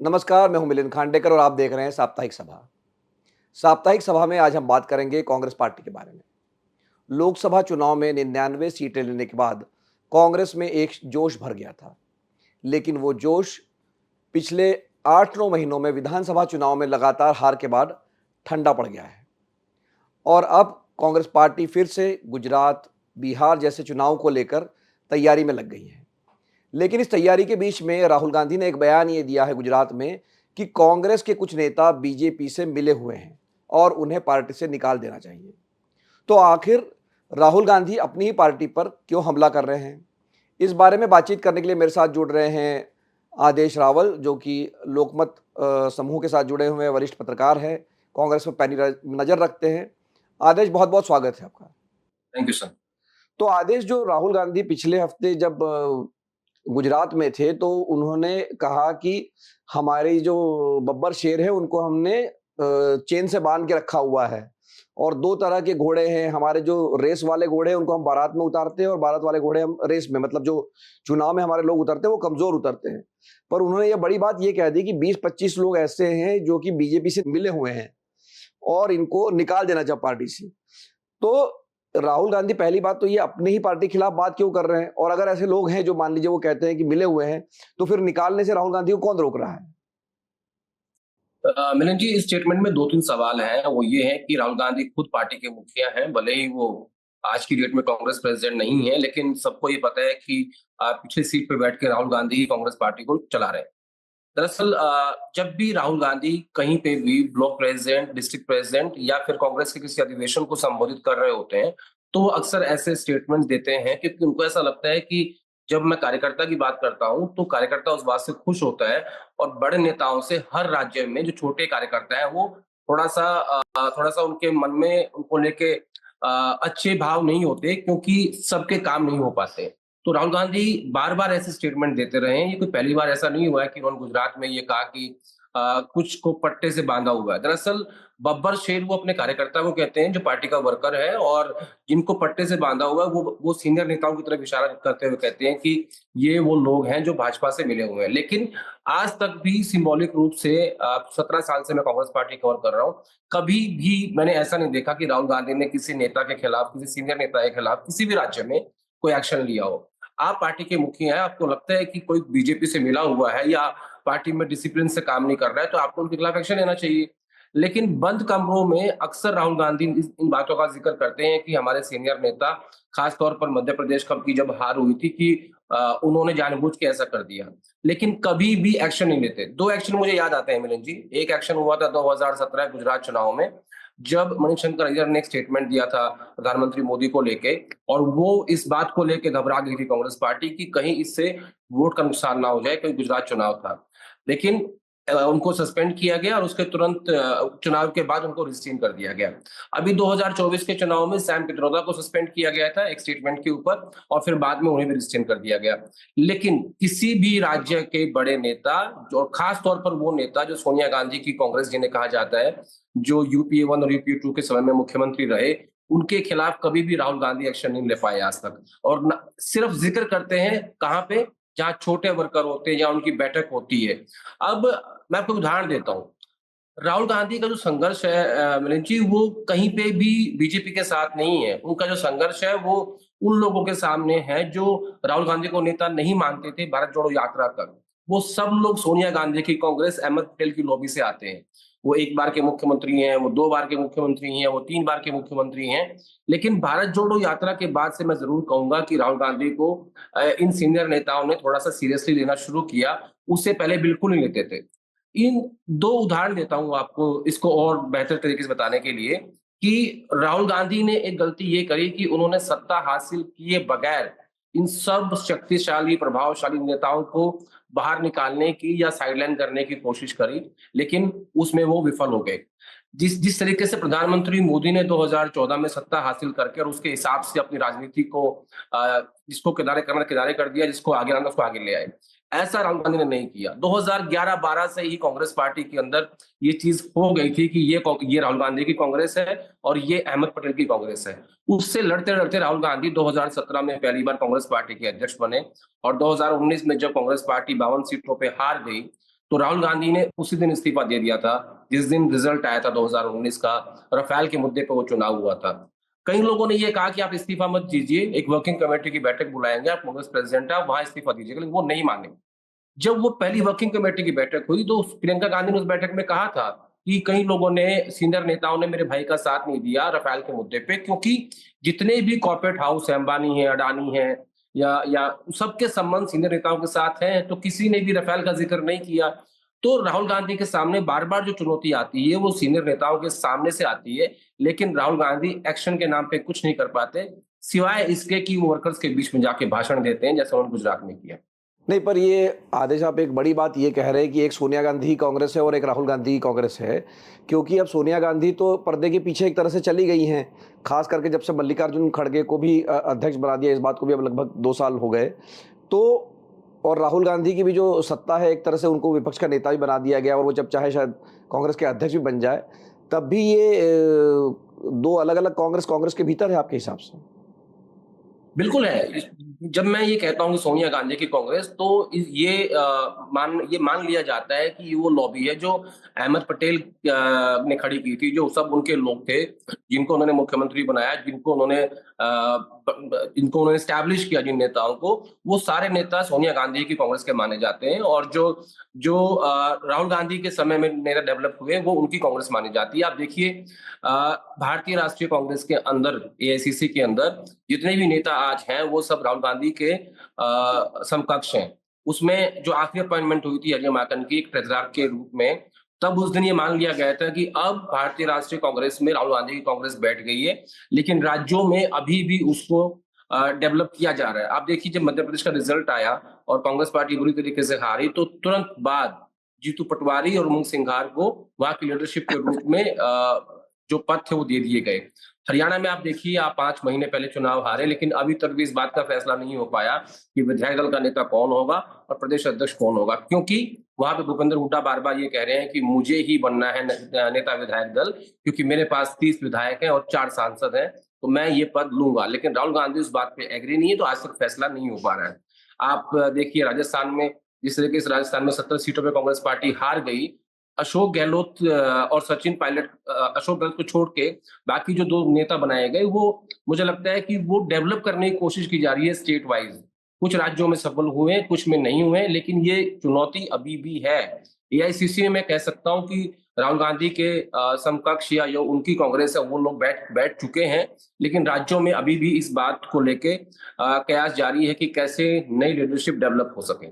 नमस्कार, मैं हूं मिलिंद खांडेकर और आप देख रहे हैं साप्ताहिक सभा। साप्ताहिक सभा में आज हम बात करेंगे कांग्रेस पार्टी के बारे में। लोकसभा चुनाव में 99 सीटें लेने के बाद कांग्रेस में एक जोश भर गया था, लेकिन वो जोश पिछले 8-9 महीनों में विधानसभा चुनाव में लगातार हार के बाद ठंडा पड़ गया है और अब कांग्रेस पार्टी फिर से गुजरात, बिहार जैसे चुनाव को लेकर तैयारी में लग गई है। लेकिन इस तैयारी के बीच में राहुल गांधी ने एक बयान ये दिया है गुजरात में कि कांग्रेस के कुछ नेता बीजेपी से मिले हुए हैं और उन्हें पार्टी से निकाल देना चाहिए। तो आखिर राहुल गांधी अपनी ही पार्टी पर क्यों हमला कर रहे हैं? इस बारे में बातचीत करने के लिए मेरे साथ जुड़ रहे हैं आदेश रावल, जो कि लोकमत समूह के साथ जुड़े हुए वरिष्ठ पत्रकार हैं, कांग्रेस पर पैनी नज़र रखते हैं। आदेश, बहुत बहुत स्वागत है आपका। Thank you sir. तो आदेश, जो राहुल गांधी पिछले हफ्ते जब गुजरात में थे तो उन्होंने कहा कि हमारी जो बब्बर शेर है उनको हमने चेन से बांध के रखा हुआ है और 2 तरह के घोड़े हैं। हमारे जो रेस वाले घोड़े हैं उनको हम बारात में उतारते हैं और बारात वाले घोड़े हम रेस में, मतलब जो चुनाव में हमारे लोग उतरते हैं वो कमज़ोर उतरते हैं। पर उन्होंने ये बड़ी बात ये कह दी कि 20-25 लोग ऐसे हैं जो कि बीजेपी से मिले हुए हैं और इनको निकाल देना चाहिए पार्टी से। तो राहुल गांधी, पहली बात तो ये अपनी ही पार्टी के खिलाफ बात क्यों कर रहे हैं? और अगर ऐसे लोग हैं जो मान लीजिए वो कहते हैं कि मिले हुए हैं, तो फिर निकालने से राहुल गांधी को कौन रोक रहा है? मिलन जी, इस स्टेटमेंट में 2-3 सवाल हैं। वो ये है कि राहुल गांधी खुद पार्टी के मुखिया हैं, भले ही वो आज की डेट में कांग्रेस प्रेसिडेंट नहीं है, लेकिन सबको ये पता है कि पिछली सीट पे बैठ के राहुल गांधी ही कांग्रेस पार्टी को चला रहे हैं। दरअसल जब भी राहुल गांधी कहीं पे भी ब्लॉक प्रेसिडेंट, डिस्ट्रिक्ट प्रेसिडेंट या फिर कांग्रेस के किसी अधिवेशन को संबोधित कर रहे होते हैं, तो वो अक्सर ऐसे स्टेटमेंट्स देते हैं क्योंकि उनको ऐसा लगता है कि जब मैं कार्यकर्ता की बात करता हूं तो कार्यकर्ता उस बात से खुश होता है और बड़े नेताओं से हर राज्य में जो छोटे कार्यकर्ता है वो थोड़ा सा उनके मन में उनको लेके अच्छे भाव नहीं होते क्योंकि सबके काम नहीं हो पाते। तो राहुल गांधी बार-बार ऐसे स्टेटमेंट देते रहे हैं। ये कोई पहली बार ऐसा नहीं हुआ है कि उन्होंने गुजरात में ये कहा कि कुछ को पट्टे से बांधा हुआ है। दरअसल बब्बर शेर वो अपने कार्यकर्ता को कहते हैं जो पार्टी का वर्कर है और जिनको पट्टे से बांधा हुआ है वो सीनियर नेताओं की तरफ इशारा करते हुए कहते हैं कि ये वो लोग हैं जो भाजपा से मिले हुए हैं। लेकिन आज तक भी सिंबॉलिक रूप से 17 साल से मैं कांग्रेस पार्टी कवर कर रहा हूँ। कभी भी मैंने ऐसा नहीं देखा कि राहुल गांधी ने किसी नेता के खिलाफ, किसी सीनियर नेता के खिलाफ किसी भी राज्य में कोई एक्शन लिया हो। आप पार्टी के मुखिया हैं, आपको लगता है कि कोई बीजेपी से मिला हुआ है या पार्टी में डिसिप्लिन से काम नहीं कर रहा है, तो आपको उनके खिलाफ एक्शन लेना चाहिए। लेकिन बंद कमरों में अक्सर राहुल गांधी इन बातों का ज़िक्र करते हैं कि हमारे सीनियर नेता, खास तौर पर मध्य प्रदेश कब की जब हार हुई थी कि उन्होंने जानबूझ के ऐसा कर दिया। लेकिन कभी भी एक्शन नहीं लेते। 2 एक्शन मुझे याद आते हैं मिलिंद जी। एक एक्शन हुआ था 2017 गुजरात चुनाव में, जब मणिशंकर अय्यर ने एक स्टेटमेंट दिया था प्रधानमंत्री मोदी को लेके और वो इस बात को लेके घबरा गई थी कांग्रेस पार्टी कि कहीं इससे वोट का नुकसान ना हो जाए, क्योंकि गुजरात चुनाव था। लेकिन उनको सस्पेंड किया गया और उसके तुरंत चुनाव के बाद उनको रिस्टेन कर दिया गया। अभी 2024 के चुनाव में सैम पित्रोदा को सस्पेंड किया गया था एक स्टेटमेंट के ऊपर और फिर बाद में उन्हें भी रिस्टेन कर दिया गया। लेकिन किसी भी राज्य के बड़े नेता, जो खास तौर पर वो नेता जो सोनिया गांधी की कांग्रेस जिन्हें कहा जाता है, जो यूपीए 1 और यूपीए 2 के समय में मुख्यमंत्री रहे, उनके खिलाफ कभी भी राहुल गांधी एक्शन नहीं ले पाए आज तक और न सिर्फ ज़िक्र करते हैं कहाँ पे, जहाँ छोटे वर्कर होते हैं, जहाँ उनकी बैठक होती है। अब मैं आपको उदाहरण देता हूँ। राहुल गांधी का जो संघर्ष है मिलिंद जी, वो कहीं पे भी बीजेपी के साथ नहीं है। उनका जो संघर्ष है वो उन लोगों के सामने है जो राहुल गांधी को नेता नहीं मानते थे भारत जोड़ो यात्रा तक। वो सब लोग सोनिया गांधी की कांग्रेस, अहमद पटेल की लॉबी से आते हैं। वो 1 बार के मुख्यमंत्री हैं, वो 2 बार के मुख्यमंत्री हैं, वो 3 बार के मुख्यमंत्री हैं। लेकिन भारत जोड़ो यात्रा के बाद से मैं ज़रूर कहूँगा कि राहुल गांधी को इन सीनियर नेताओं ने थोड़ा-सा सीरियसली लेना शुरू किया। उससे पहले बिल्कुल नहीं लेते थे। इन 2 उदाहरण देता हूँ आपको इसको और बेहतर तरीके से बताने के लिए कि राहुल गांधी ने एक गलती ये करी कि उन्होंने सत्ता हासिल किए बगैर इन सब शक्तिशाली, प्रभावशाली नेताओं को बाहर निकालने की या साइडलाइन करने की कोशिश करी, लेकिन उसमें वो विफल हो गए। जिस जिस तरीके से प्रधानमंत्री मोदी ने 2014 में सत्ता हासिल करके और उसके हिसाब से अपनी राजनीति को जिसको किनारे करना किनारे कर दिया, जिसको आगे लाना उसको आगे ले आए। ऐसा राहुल गांधी ने नहीं किया। 2011-12 से ही कांग्रेस पार्टी के अंदर ये चीज़ हो गई थी कि ये राहुल गांधी की कांग्रेस है और ये अहमद पटेल की कांग्रेस है। उससे लड़ते-लड़ते राहुल गांधी 2017 में पहली बार कांग्रेस पार्टी के अध्यक्ष बने और 2019 में जब कांग्रेस पार्टी 52 सीटों पे हार गई, तो राहुल गांधी ने उसी दिन इस्तीफा दे दिया था जिस दिन रिजल्ट आया था 2019 का, राफेल के मुद्दे पर वो चुनाव हुआ था। कई लोगों ने ये कहा कि आप इस्तीफा मत दीजिए, एक वर्किंग कमेटी की बैठक बुलाएंगे, आप कांग्रेस प्रेसिडेंट है, आप वहां इस्तीफा दीजिएगा, लेकिन वो नहीं माने। जब वो पहली वर्किंग कमेटी की बैठक हुई तो प्रियंका गांधी ने उस बैठक में कहा था कि कई लोगों ने, सीनियर नेताओं ने मेरे भाई का साथ नहीं दिया राफेल के मुद्दे पे, क्योंकि जितने भी कॉर्पोरेट हाउस है, अंबानी है, अडानी है, या सबके संबंध सीनियर नेताओं के साथ हैं, तो किसी ने भी राफेल का जिक्र नहीं किया। तो राहुल गांधी के सामने बार बार जो चुनौती आती है वो सीनियर नेताओं के सामने से आती है, लेकिन राहुल गांधी एक्शन के नाम पे कुछ नहीं कर पाते, सिवाय इसके कि वो वर्कर्स के बीच में जाके भाषण देते हैं, जैसा उन्होंने गुजरात में किया। नहीं, पर ये आदेश आप एक बड़ी बात ये कह रहे हैं कि एक सोनिया गांधी की कांग्रेस है और एक राहुल गांधी की कांग्रेस है, क्योंकि अब सोनिया गांधी तो पर्दे के पीछे एक तरह से चली गई हैं, खास करके जब से मल्लिकार्जुन खड़गे को भी अध्यक्ष बना दिया, इस बात को भी अब लगभग 2 साल हो गए। तो और राहुल गांधी की भी जो सत्ता है, एक तरह से उनको विपक्ष का नेता भी बना दिया गया और वो जब चाहे शायद कांग्रेस के अध्यक्ष भी बन जाए, तब भी ये 2 अलग-अलग कांग्रेस, कांग्रेस के भीतर है आपके हिसाब से? बिल्कुल है। जब मैं ये कहता हूँ कि सोनिया गांधी की कांग्रेस, तो ये मान लिया जाता है कि वो लॉबी है जो अहमद पटेल ने खड़ी की थी, जो सब उनके लोग थे, जिनको उन्होंने मुख्यमंत्री बनाया, जिनको उन्होंने एस्टैब्लिश किया, जिन नेताओं को, वो सारे नेता सोनिया गांधी की कांग्रेस के माने जाते हैं, और जो जो राहुल गांधी के समय में नेता डेवलप हुए, वो उनकी कांग्रेस मानी जाती है। आप देखिए, भारतीय राष्ट्रीय कांग्रेस के अंदर, एआईसीसी के अंदर जितने भी नेता आज हैं, वो सब राहुल गांधी के समकक्ष हैं। उसमें जो आखिरी अपॉइंटमेंट हुई थी अजय माकन की एक ट्रेजरर के रूप में, तब उस दिन ये मान लिया गया था कि अब भारतीय राष्ट्रीय कांग्रेस में राहुल गांधी की कांग्रेस बैठ गई है, लेकिन राज्यों में अभी भी उसको डेवलप किया जा रहा है। आप देखिए, जब मध्य प्रदेश का रिजल्ट आया और कांग्रेस पार्टी बुरी तरीके से हारी, तो तुरंत बाद जीतू पटवारी और उमंग सिंघार को वहां की लीडरशिप के रूप में जो पद थे वो दे दिए गए। हरियाणा में आप देखिए, आप 5 महीने पहले चुनाव हारे, लेकिन अभी तक भी इस बात का फैसला नहीं हो पाया कि विधायक दल का नेता कौन होगा और प्रदेश अध्यक्ष कौन होगा, क्योंकि वहां पे भूपेंद्र हुड्डा बार बार ये कह रहे हैं कि मुझे ही बनना है नेता विधायक दल, क्योंकि मेरे पास 30 विधायक हैं और 4 सांसद हैं, तो मैं ये पद लूंगा। लेकिन राहुल गांधी उस बात पे एग्री नहीं है, तो आज तक फैसला नहीं हो पा रहा है। आप देखिए, राजस्थान में जिस तरीके से राजस्थान में 17 सीटों पे कांग्रेस पार्टी हार गई, अशोक गहलोत और सचिन पायलट, अशोक गहलोत को छोड़ के बाकी जो 2 नेता बनाए गए, वो मुझे लगता है कि वो डेवलप करने की कोशिश की जा रही है स्टेट वाइज। कुछ राज्यों में सफल हुए, कुछ में नहीं हुए, लेकिन ये चुनौती अभी भी है। एआईसीसी में मैं कह सकता हूँ कि राहुल गांधी के समकक्ष या जो उनकी कांग्रेस है, वो लोग बैठ बैठ चुके हैं, लेकिन राज्यों में अभी भी इस बात को लेके कयास जारी है कि कैसे नई लीडरशिप डेवलप हो सके।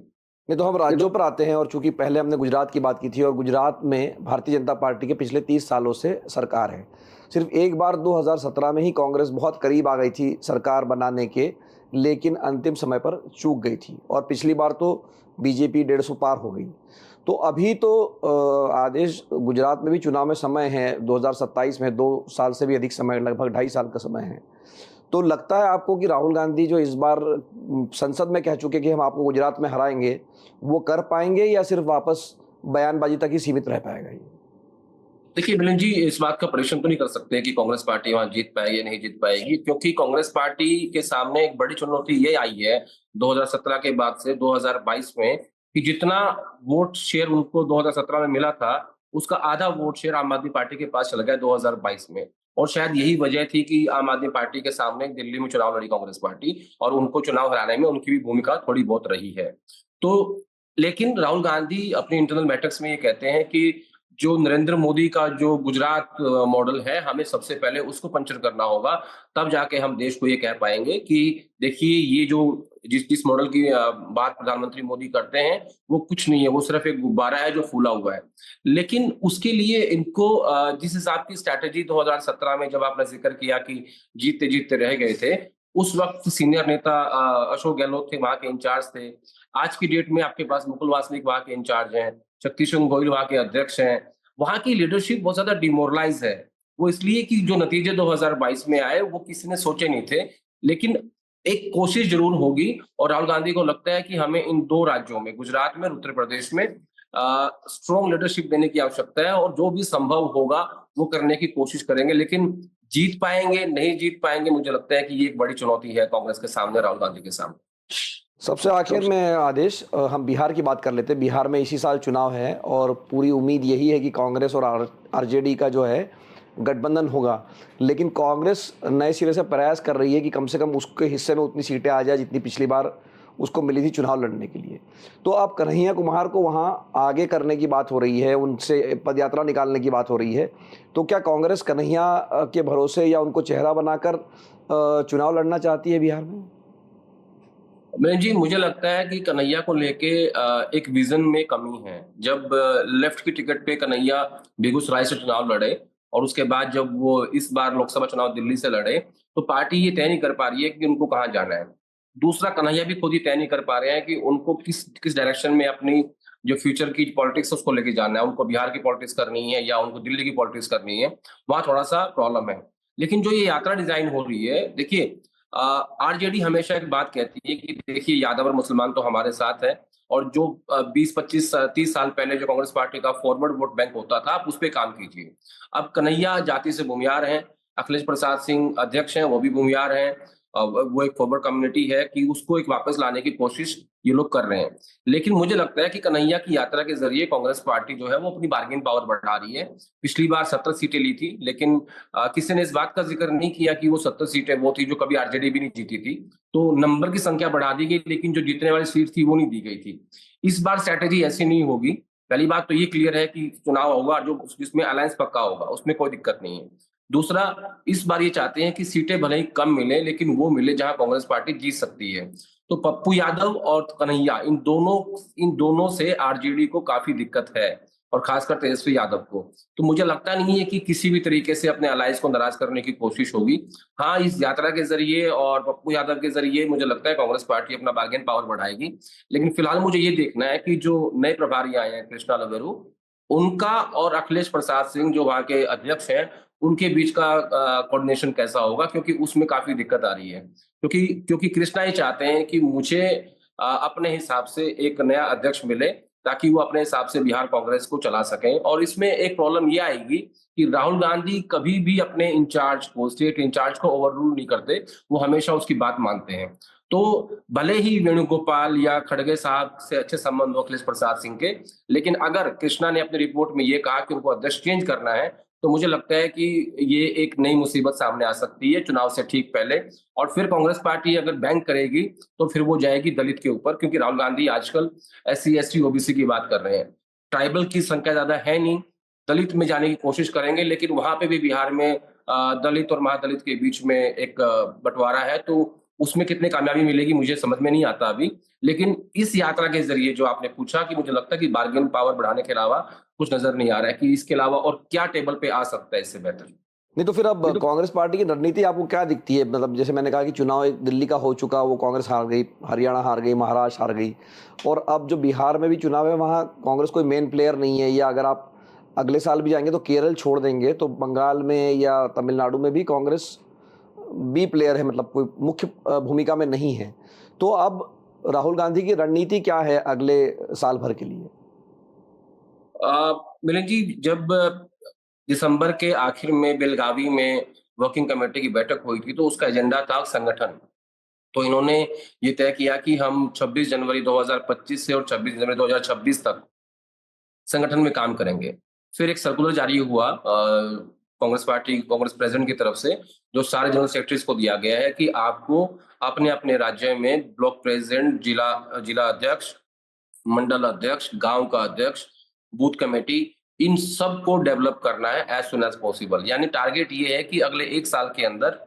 नहीं, तो हम राज्यों पर आते हैं और चूंकि पहले हमने गुजरात की बात की थी और गुजरात में भारतीय जनता पार्टी के पिछले 30 सालों से सरकार है। सिर्फ एक बार 2017 में ही कांग्रेस बहुत करीब आ गई थी सरकार बनाने के, लेकिन अंतिम समय पर चूक गई थी और पिछली बार तो बीजेपी 150 पार हो गई। तो अभी तो आदेश गुजरात में भी चुनाव में समय है, 2027 में 2 साल से भी अधिक समय, लगभग 2.5 साल का समय है। तो लगता है आपको कि राहुल गांधी जो इस बार संसद में कह चुके कि हम आपको गुजरात में हराएंगे, वो कर पाएंगे या सिर्फ वापस बयानबाजी तक ही सीमित रह पाएगा ये? देखिए मिलिंद जी, इस बात का परीक्षण तो नहीं कर सकते कि कांग्रेस पार्टी वहां जीत पाएगी या नहीं जीत पाएगी, क्योंकि कांग्रेस पार्टी के सामने एक बड़ी चुनौती ये आई है 2017 के बाद से 2022 में, कि जितना वोट शेयर उनको 2017 में मिला था, उसका आधा वोट शेयर आम आदमी पार्टी के पास चला गया 2022 में। और शायद यही वजह थी कि आम आदमी पार्टी के सामने दिल्ली में चुनाव लड़ी कांग्रेस पार्टी, और उनको चुनाव हराने में उनकी भी भूमिका थोड़ी बहुत रही है। तो लेकिन राहुल गांधी अपने इंटरनल मैट्रिक्स में ये कहते हैं कि जो नरेंद्र मोदी का जो गुजरात मॉडल है, हमें सबसे पहले उसको पंचर करना होगा, तब जाके हम देश को ये कह पाएंगे कि देखिए, ये जो जिस जिस मॉडल की बात प्रधानमंत्री मोदी करते हैं, वो कुछ नहीं है, वो सिर्फ एक गुब्बारा है जो फूला हुआ है। लेकिन उसके लिए इनको जिस हिसाब की स्ट्रैटेजी 2017 में जब आपने जिक्र किया कि जीतते जीतते रह गए थे, उस वक्त सीनियर नेता अशोक गहलोत थे, वहां के इंचार्ज थे। आज की डेट में आपके पास मुकुल वासनिक वहां के इंचार्ज हैं, शक्ति सिंह गोहिल वहां के अध्यक्ष हैं। वहां की लीडरशिप बहुत ज्यादा डिमोरलाइज है। वो इसलिए कि जो नतीजे 2022 में आए, वो किसी ने सोचे नहीं थे, लेकिन एक कोशिश जरूर होगी, और राहुल गांधी को लगता है कि हमें इन 2 राज्यों में, गुजरात में और उत्तर प्रदेश में, स्ट्रॉन्ग लीडरशिप देने की आवश्यकता है, और जो भी संभव होगा वो करने की कोशिश करेंगे। लेकिन जीत पाएंगे नहीं जीत पाएंगे, मुझे लगता है कि ये एक बड़ी चुनौती है कांग्रेस के सामने, राहुल गांधी के सामने। सबसे आखिर सबसे में आदेश हम बिहार की बात कर लेते हैं। बिहार में इसी साल चुनाव है और पूरी उम्मीद यही है कि कांग्रेस और आरजेडी का जो है गठबंधन होगा। लेकिन कांग्रेस नए सिरे से प्रयास कर रही है कि कम से कम उसके हिस्से में उतनी सीटें आ जाए जितनी पिछली बार उसको मिली थी चुनाव लड़ने के लिए। तो अब कन्हैया कुमार को वहाँ आगे करने की बात हो रही है, उनसे पदयात्रा निकालने की बात हो रही है। तो क्या कांग्रेस कन्हैया के भरोसे या उनको चेहरा बनाकर चुनाव लड़ना चाहती है बिहार में? मैं जी मुझे लगता है कि कन्हैया को लेके एक विजन में कमी है। जब लेफ्ट की टिकट पे कन्हैया बेगूसराय से चुनाव लड़े और उसके बाद जब वो इस बार लोकसभा चुनाव दिल्ली से लड़े, तो पार्टी ये तय नहीं कर पा रही है कि उनको कहाँ जाना है। दूसरा कन्हैया भी खुद ही तय नहीं कर पा रहे हैं कि उनको किस किस डायरेक्शन में अपनी जो फ्यूचर की पॉलिटिक्स है उसको लेके जाना है। उनको बिहार की पॉलिटिक्स करनी है या उनको दिल्ली की पॉलिटिक्स करनी है, वहाँ थोड़ा-सा प्रॉब्लम है। लेकिन जो ये यात्रा डिज़ाइन हो रही है, देखिए आरजेडी हमेशा एक बात कहती है कि देखिए यादव और मुसलमान तो हमारे साथ है और जो 20-25 30 साल पहले जो कांग्रेस पार्टी का फॉरवर्ड वोट बैंक होता था, आप उस पे काम कीजिए। अब कन्हैया जाति से भूमिहार हैं, अखिलेश प्रसाद सिंह अध्यक्ष हैं, वो भी भूमिहार हैं। वो एक फॉरवर्ड कम्युनिटी है कि उसको एक वापस लाने की कोशिश ये लोग कर रहे हैं। लेकिन मुझे लगता है कि कन्हैया की यात्रा के ज़रिए कांग्रेस पार्टी जो है वो अपनी बार्गेनिंग पावर बढ़ा रही है। पिछली बार 17 सीटें ली थी, लेकिन किसी ने इस बात का ज़िक्र नहीं किया कि वो 70 सीटें वो थी जो कभी आरजेडी भी नहीं जीती थी। तो नंबर की संख्या बढ़ा दी गई, लेकिन जो जीतने वाली सीट थी वो नहीं दी गई थी। इस बार स्ट्रैटेजी ऐसी नहीं होगी। पहली बात तो ये क्लियर है कि चुनाव होगा जो जिसमें अलायंस पक्का होगा, उसमें कोई दिक्कत नहीं है। दूसरा, इस बार ये चाहते हैं कि सीटें भले ही कम मिले, लेकिन वो मिले जहां कांग्रेस पार्टी जीत सकती है। तो पप्पू यादव और कन्हैया इन दोनों से आरजेडी को काफ़ी दिक्कत है और खासकर तेजस्वी यादव को। तो मुझे लगता नहीं है कि किसी भी तरीके से अपने अलायंस को नाराज़ करने की कोशिश होगी। हाँ, इस यात्रा के ज़रिए और पप्पू यादव के ज़रिए मुझे लगता है कांग्रेस पार्टी अपना बार्गेन पावर बढ़ाएगी। लेकिन फिलहाल मुझे ये देखना है कि जो नए प्रभारी आए हैं कृष्णा लवेरू, उनका और अखिलेश प्रसाद सिंह जो वहाँ के अध्यक्ष हैं, उनके बीच का कोऑर्डिनेशन कैसा होगा, क्योंकि उसमें काफ़ी दिक्कत आ रही है। क्योंकि क्योंकि कृष्णा ये चाहते हैं कि मुझे अपने हिसाब से एक नया अध्यक्ष मिले, ताकि वो अपने हिसाब से बिहार कांग्रेस को चला सकें। और इसमें एक प्रॉब्लम ये आएगी कि राहुल गांधी कभी भी अपने इंचार्ज को, स्टेट इंचार्ज को ओवर रूल नहीं करते, वो हमेशा उसकी बात मानते हैं। तो भले ही वेणुगोपाल या खड़गे साहब से अच्छे संबंध हो अखिलेश प्रसाद सिंह के, लेकिन अगर कृष्णा ने अपनी रिपोर्ट में ये कहा कि उनको अध्यक्ष चेंज करना है, तो मुझे लगता है कि ये एक नई मुसीबत सामने आ सकती है चुनाव से ठीक पहले। और फिर कांग्रेस पार्टी अगर बैंक करेगी, तो फिर वो जाएगी दलित के ऊपर, क्योंकि राहुल गांधी आजकल एससी, एसटी, ओबीसी की बात कर रहे हैं। ट्राइबल की संख्या ज़्यादा है नहीं, दलित में जाने की कोशिश करेंगे, लेकिन वहाँ पे भी बिहार में दलित और महादलित के बीच में एक बँटवारा है, तो उसमें कितनी कामयाबी मिलेगी मुझे समझ में नहीं आता अभी। लेकिन इस यात्रा के ज़रिए जो आपने पूछा, कि मुझे लगता है कि बार्गेनिंग पावर बढ़ाने के अलावा कुछ नज़र नहीं आ रहा है कि इसके अलावा और क्या टेबल पे आ सकता है इससे बेहतर। नहीं तो फिर अब कांग्रेस पार्टी की रणनीति आपको क्या दिखती है? मतलब जैसे मैंने कहा कि चुनाव एक दिल्ली का हो चुका, वो कांग्रेस हार गई, हरियाणा हार गई, महाराष्ट्र हार गई और अब जो बिहार में भी चुनाव है वहाँ कांग्रेस कोई मेन प्लेयर नहीं है, या अगर आप अगले साल भी जाएंगे तो केरल छोड़ देंगे तो बंगाल में या तमिलनाडु में भी कांग्रेस बी प्लेयर है, मतलब कोई मुख्य भूमिका में नहीं है। तो अब राहुल गांधी की रणनीति क्या है अगले साल भर के लिए? मिलन जी, जब दिसंबर के आखिर में बेलगावी में वर्किंग कमेटी की बैठक हुई थी, तो उसका एजेंडा था संगठन। तो इन्होंने ये तय किया कि हम 26 जनवरी 2025 से और 26 जनवरी 2026 तक संगठन में काम करेंगे। फिर एक सर्कुलर जारी हुआ कांग्रेस प्रेज़िडेंट की तरफ से, जो सारे जनरल सेक्रेटरीज़ को दिया गया है कि आपको अपने-अपने राज्य में ब्लॉक प्रेज़िडेंट, जिला जिला अध्यक्ष, मंडल अध्यक्ष, गाँव का अध्यक्ष, बूथ कमेटी, इन सब को डेवलप करना है एज़ सून एज़ पॉसिबल। यानी टारगेट ये है कि अगले 1 साल के अंदर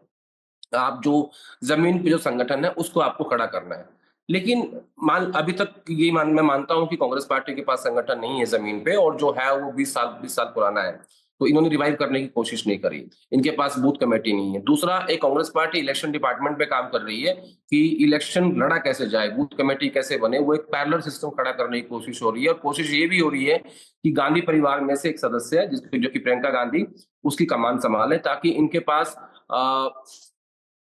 आप जो ज़मीन पे जो संगठन है, उसको आपको खड़ा करना है। लेकिन अभी तक मैं मानता हूँ कि कांग्रेस पार्टी के पास संगठन नहीं है ज़मीन पे, और जो है वो 20 साल पुराना है। तो इन्होंने रिवाइव करने की कोशिश नहीं करी। इनके पास बूथ कमेटी नहीं है। दूसरा, एक कांग्रेस पार्टी इलेक्शन डिपार्टमेंट पे काम कर रही है कि इलेक्शन लड़ा कैसे जाए, बूथ कमेटी कैसे बने, वो एक पैरेलल सिस्टम खड़ा करने की कोशिश हो रही है। और कोशिश ये भी हो रही है कि गांधी परिवार में से एक सदस्य है, जो कि प्रियंका गांधी, उसकी कमान संभाले, ताकि इनके पास अ,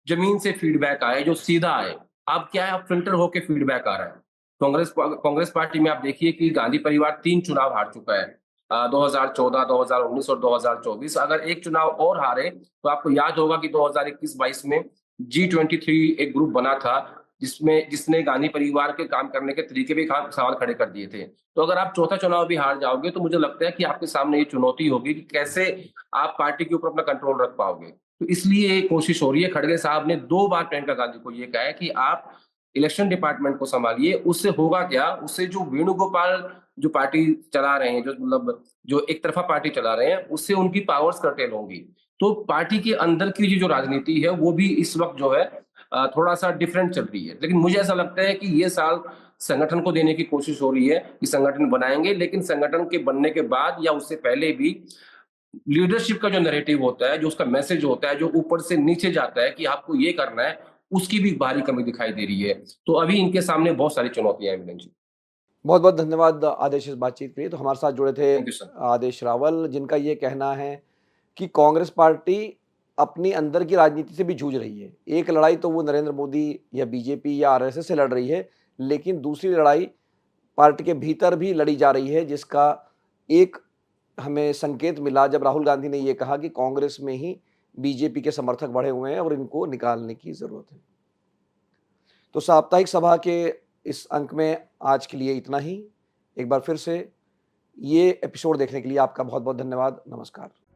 जमीन से फीडबैक आए, जो सीधा आए। अब क्या है, अब फ़िल्टर होके फीडबैक आ रहा है। कांग्रेस पार्टी में आप देखिए कि गांधी परिवार 3 चुनाव हार चुका है। 2014, 2019 और 2024। अगर एक चुनाव और हारे, तो आपको याद होगा कि 2021-22 में G23 एक ग्रुप बना था, जिसने गांधी परिवार के काम करने के तरीके पे सवाल खड़े कर दिए थे। तो अगर आप चौथा चुनाव भी हार जाओगे तो मुझे लगता है कि आपके सामने ये चुनौती होगी कि कैसे आप पार्टी के ऊपर अपना कंट्रोल रख पाओगे। तो इसलिए ये कोशिश हो रही है, खड़गे साहब ने 2 बार प्रियंका गांधी को ये कहा है कि आप इलेक्शन डिपार्टमेंट को सँभालिए, उससे होगा क्या? उससे जो वेणुगोपाल जो पार्टी चला रहे हैं, जो मतलब जो एक तरफ़ा पार्टी चला रहे हैं, उससे उनकी पावर्स कर्टेल होंगी। तो पार्टी के अंदर की जो राजनीति है, वो भी इस वक़्त जो है थोड़ा-सा डिफरेंट चल रही है। लेकिन मुझे ऐसा लगता है कि ये साल संगठन को देने की कोशिश हो रही है कि संगठन बनाएँगे, लेकिन संगठन के बनने के बाद या उससे पहले भी लीडरशिप का जो नैरेटिव होता है, जो उसका मैसेज होता है, जो ऊपर से नीचे जाता है कि आपको ये करना है, उसकी भी भारी कमी दिखाई दे रही है। तो अभी इनके सामने बहुत सारी चुनौतियाँ हैं, विलन जी। बहुत बहुत धन्यवाद आदेश इस बातचीत के लिए। तो हमारे साथ जुड़े थे थैंक यू सर। आदेश रावल, जिनका ये कहना है कि कांग्रेस पार्टी अपनी अंदर की राजनीति से भी जूझ रही है। एक लड़ाई तो वो नरेंद्र मोदी या बीजेपी या आरएसएस से लड़ रही है, लेकिन दूसरी लड़ाई पार्टी के भीतर भी लड़ी जा रही है, जिसका एक हमें संकेत मिला जब राहुल गांधी ने ये कहा कि कांग्रेस में ही बीजेपी के समर्थक बढ़े हुए हैं और इनको निकालने की ज़रूरत है। तो साप्ताहिक सभा के इस अंक में आज के लिए इतना ही। एक बार फिर से ये एपिसोड देखने के लिए आपका बहुत-बहुत धन्यवाद। नमस्कार।